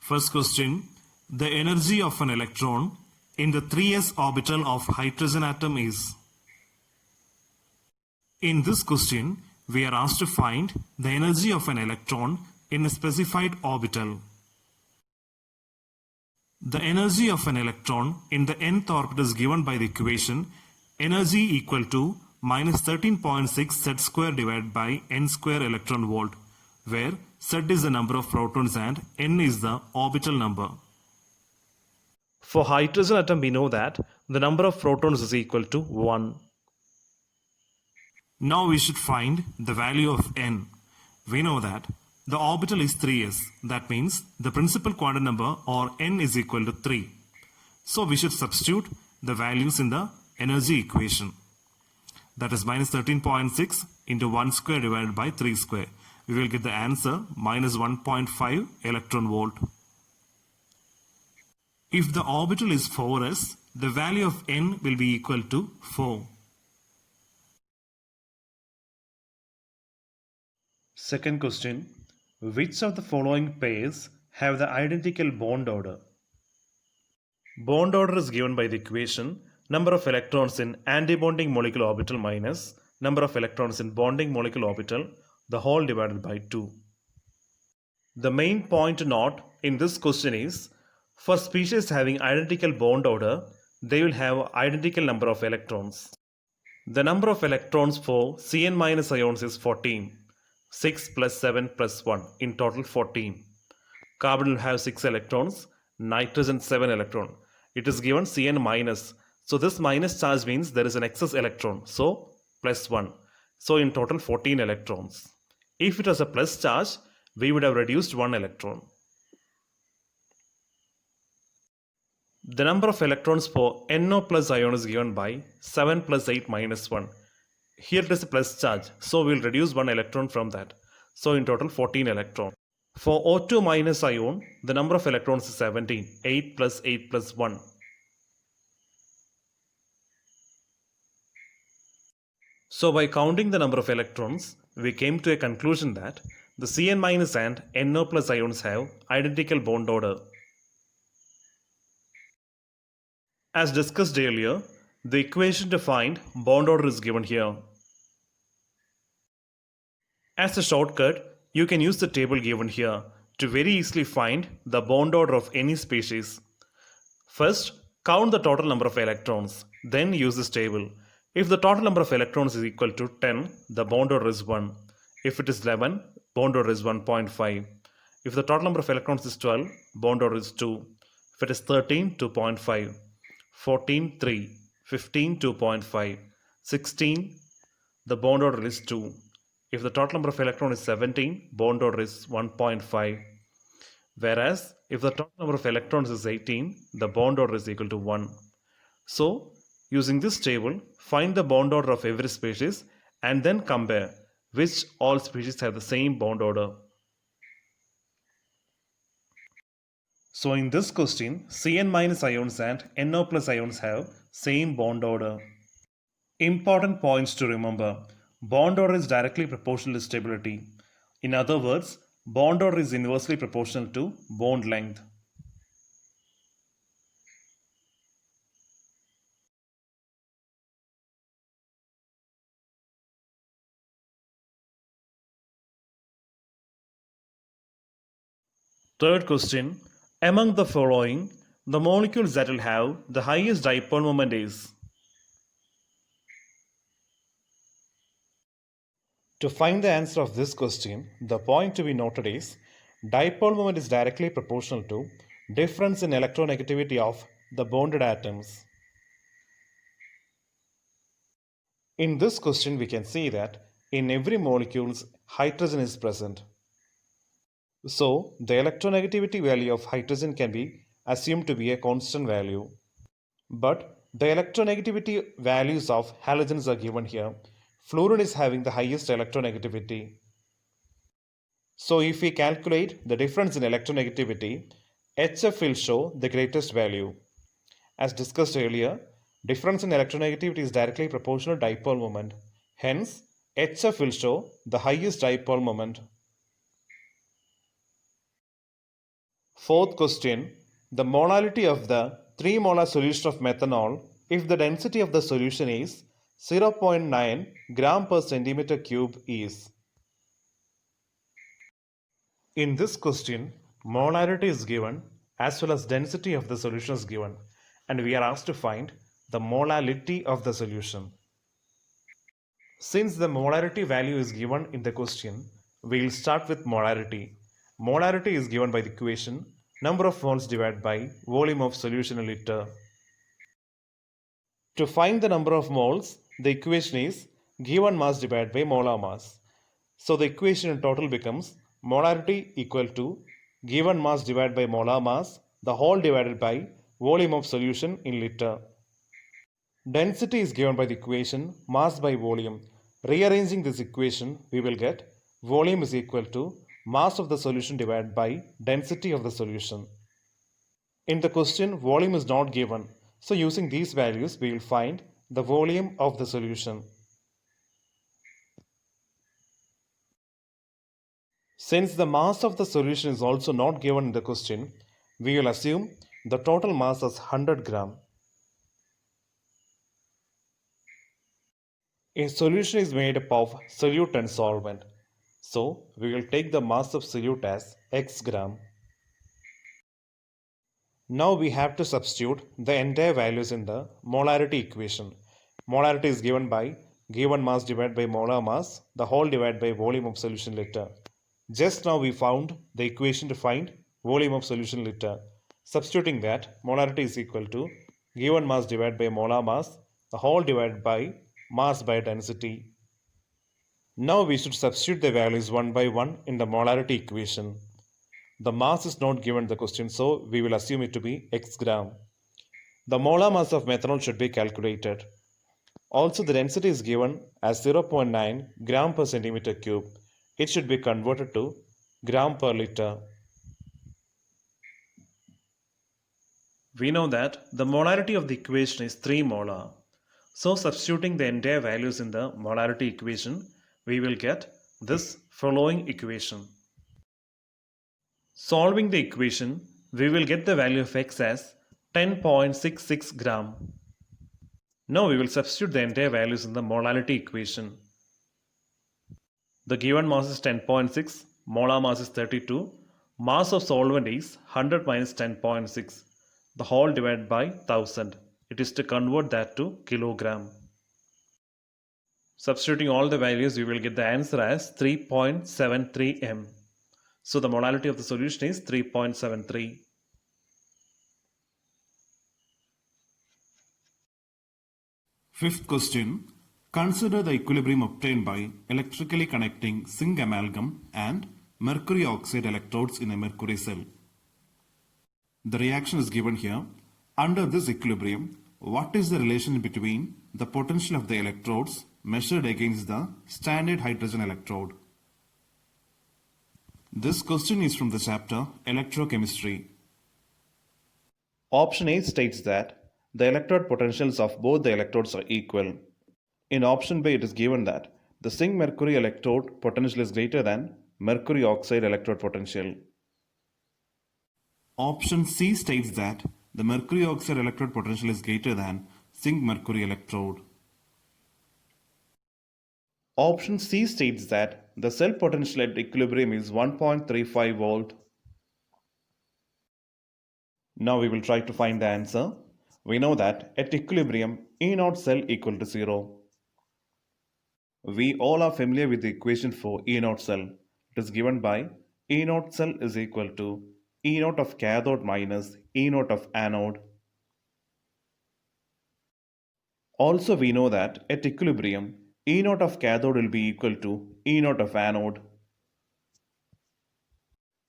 First question, the energy of an electron in the 3s orbital of hydrogen atom is. In this question, we are asked to find the energy of an electron in a specified orbital. The energy of an electron in the nth orbit is given by the equation energy equal to minus 13.6 Z square divided by n square electron volt, where Z is the number of protons and n is the orbital number. For hydrogen atom, we know that the number of protons is equal to 1. Now we should find the value of n. We know that the orbital is 3s. That means the principal quantum number or n is equal to 3. So we should substitute the values in the energy equation. That is minus 13.6 into 1 square divided by 3 square. We will get the answer minus 1.5 electron volt. If the orbital is 4s, the value of n will be equal to 4. Second question, which of the following pairs have the identical bond order? Bond order is given by the equation number of electrons in antibonding molecular orbital minus number of electrons in bonding molecular orbital, the whole divided by 2. The main point to note in this question is, for species having identical bond order, they will have identical number of electrons. The number of electrons for Cn minus ions is 14. 6 plus 7 plus 1, in total 14. Carbon will have 6 electrons, nitrogen 7 electron. It is given Cn minus. So this minus charge means there is an excess electron. So plus 1. So in total 14 electrons. If it was a plus charge, we would have reduced 1 electron. The number of electrons for NO plus ion is given by 7 plus 8 minus 1. Here it is a plus charge, so we will reduce 1 electron from that. So in total 14 electrons. For O2 minus ion, the number of electrons is 17. 8 plus 8 plus 1. So by counting the number of electrons, we came to a conclusion that the Cn minus and NO plus ions have identical bond order. As discussed earlier, the equation to find bond order is given here. As a shortcut, you can use the table given here to very easily find the bond order of any species. First, count the total number of electrons, then use this table. If the total number of electrons is equal to 10, the bond order is 1. If it is 11, bond order is 1.5. If the total number of electrons is 12, bond order is 2. If it is 13, 2.5. 14, 3. 15, 2.5. 16, the bond order is 2. If the total number of electrons is 17, bond order is 1.5. Whereas, if the total number of electrons is 18, the bond order is equal to 1. So, using this table, find the bond order of every species and then compare which all species have the same bond order. So in this question, Cn minus ions and NO plus ions have same bond order. Important points to remember. Bond order is directly proportional to stability. In other words, bond order is inversely proportional to bond length. Third question, among the following, the molecules that will have the highest dipole moment is. To find the answer of this question, the point to be noted is dipole moment is directly proportional to difference in electronegativity of the bonded atoms. In this question, we can see that in every molecule, hydrogen is present. So, the electronegativity value of hydrogen can be assumed to be a constant value. But the electronegativity values of halogens are given here. Fluorine is having the highest electronegativity. So if we calculate the difference in electronegativity, HF will show the greatest value. As discussed earlier, difference in electronegativity is directly proportional to dipole moment. Hence, HF will show the highest dipole moment. Fourth question, the molality of the 3 molar solution of methanol if the density of the solution is 0.9 gram per centimeter cube is. In this question, molarity is given as well as density of the solution is given, and we are asked to find the molality of the solution. Since the molarity value is given in the question, we will start with molarity. Molarity is given by the equation number of moles divided by volume of solution in liter. To find the number of moles, the equation is given mass divided by molar mass. So the equation in total becomes molarity equal to given mass divided by molar mass, the whole divided by volume of solution in liter. Density is given by the equation mass by volume. Rearranging this equation, we will get volume is equal to mass of the solution divided by density of the solution. In the question, volume is not given. So using these values, we will find the volume of the solution. Since the mass of the solution is also not given in the question, we will assume the total mass as 100 gram. A solution is made up of solute and solvent. So we will take the mass of solute as x gram. Now we have to substitute the entire values in the molarity equation. Molarity is given by given mass divided by molar mass, the whole divided by volume of solution liter. Just now we found the equation to find volume of solution liter. Substituting that, molarity is equal to given mass divided by molar mass, the whole divided by mass by density. Now we should substitute the values one by one in the molarity equation. The mass is not given in the question, so we will assume it to be x gram. The molar mass of methanol should be calculated. Also, the density is given as 0.9 gram per centimeter cube. It should be converted to gram per liter. We know that the molarity of the equation is 3 molar. So substituting the entire values in the molarity equation, we will get this following equation. Solving the equation, we will get the value of x as 10.66 gram. Now we will substitute the entire values in the molality equation. The given mass is 10.6, molar mass is 32, mass of solvent is 100 minus 10.6, the whole divided by 1000. It is to convert that to kilogram. Substituting all the values, we will get the answer as 3.73 m. So the molality of the solution is 3.73. Fifth question. Consider the equilibrium obtained by electrically connecting zinc amalgam and mercury oxide electrodes in a mercury cell. The reaction is given here. Under this equilibrium, what is the relation between the potential of the electrodes measured against the standard hydrogen electrode? This question is from the chapter Electrochemistry. Option A states that the electrode potentials of both the electrodes are equal. In option B, it is given that the zinc mercury electrode potential is greater than mercury oxide electrode potential. Option C states that the mercury oxide electrode potential is greater than zinc mercury electrode. Option C states that the cell potential at equilibrium is 1.35 volt. Now we will try to find the answer. We know that at equilibrium E0 cell equal to 0. We all are familiar with the equation for E0 cell. It is given by E0 cell is equal to E0 of cathode minus E0 of anode. Also we know that at equilibrium E0 of cathode will be equal to E0 of anode.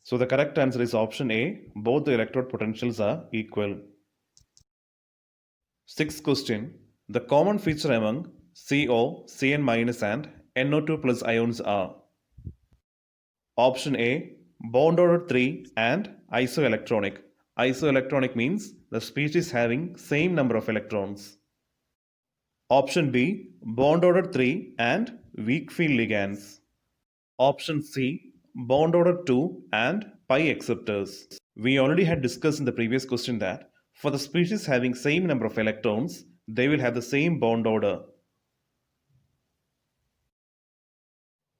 So the correct answer is option A. Both the electrode potentials are equal. Sixth question. The common feature among CO, Cn minus and NO2 plus ions are option A. Bond order 3 and isoelectronic. Isoelectronic means the species having same number of electrons. Option B. Bond order 3 and weak field ligands. Option C. bond order 2 and pi acceptors. We already had discussed in the previous question that for the species having same number of electrons, they will have the same bond order.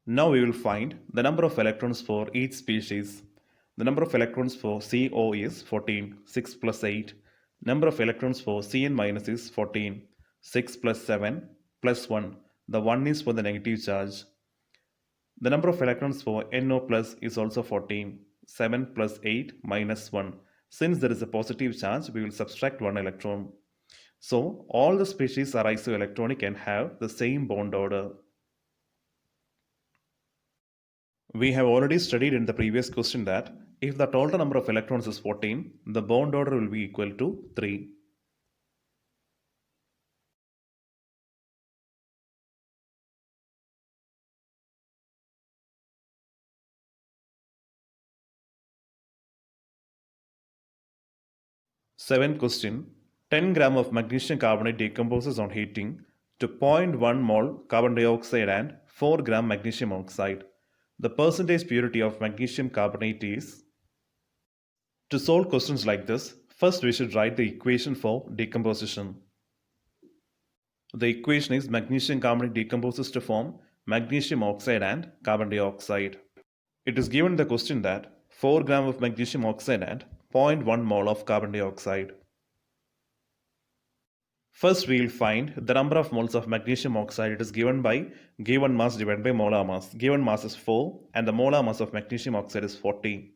Now we will find the number of electrons for each species. The number of electrons for CO is 14, 6 plus 8. Number of electrons for Cn minus is 14, 6 plus 7 plus 1. The 1 is for the negative charge. The number of electrons for NO plus is also 14, 7 plus 8 minus 1. Since there is a positive charge, we will subtract 1 electron. So all the species are isoelectronic and have the same bond order. We have already studied in the previous question that if the total number of electrons is 14, the bond order will be equal to 3. Seventh question. 10 gram of magnesium carbonate decomposes on heating to 0.1 mole carbon dioxide and 4 gram magnesium oxide. The percentage purity of magnesium carbonate is. To solve questions like this, first we should write the equation for decomposition. The equation is magnesium carbonate decomposes to form magnesium oxide and carbon dioxide. It is given in the question that 4 gram of magnesium oxide and 0.1 mole of carbon dioxide. First we will find the number of moles of magnesium oxide. It is given by given mass divided by molar mass. Given mass is 4 and the molar mass of magnesium oxide is 40.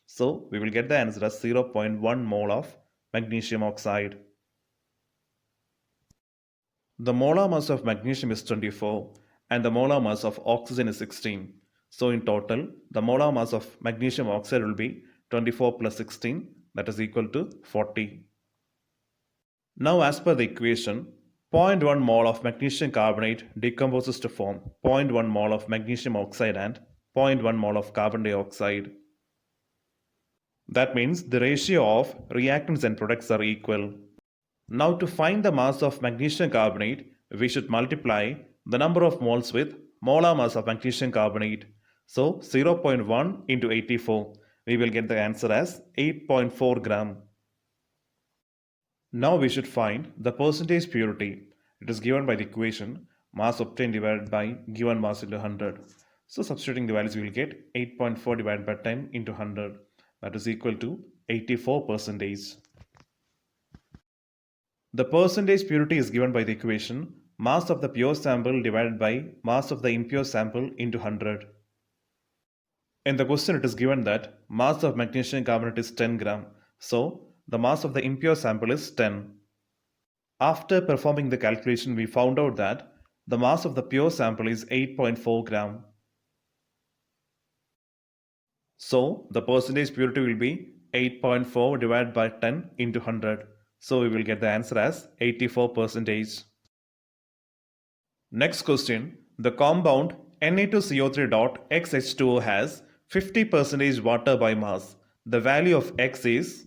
So we will get the answer as 0.1 mole of magnesium oxide. The molar mass of magnesium is 24 and the molar mass of oxygen is 16. So in total, the molar mass of magnesium oxide will be 24 plus 16, that is equal to 40. Now as per the equation, 0.1 mole of magnesium carbonate decomposes to form 0.1 mole of magnesium oxide and 0.1 mole of carbon dioxide. That means the ratio of reactants and products are equal. Now to find the mass of magnesium carbonate, we should multiply the number of moles with molar mass of magnesium carbonate. So 0.1 into 84, we will get the answer as 8.4 gram. Now we should find the percentage purity. It is given by the equation mass obtained divided by given mass into 100. So substituting the values, we will get 8.4 divided by 10 into 100. That is equal to 84%. The percentage purity is given by the equation mass of the pure sample divided by mass of the impure sample into 100. In the question it is given that mass of magnesium carbonate is 10 gram. So the mass of the impure sample is 10. After performing the calculation, we found out that the mass of the pure sample is 8.4 gram. So the percentage purity will be 8.4 divided by 10 into 100. So we will get the answer as 84%. Next question. The compound Na2CO3.XH2O has 50% water by mass. The value of X is.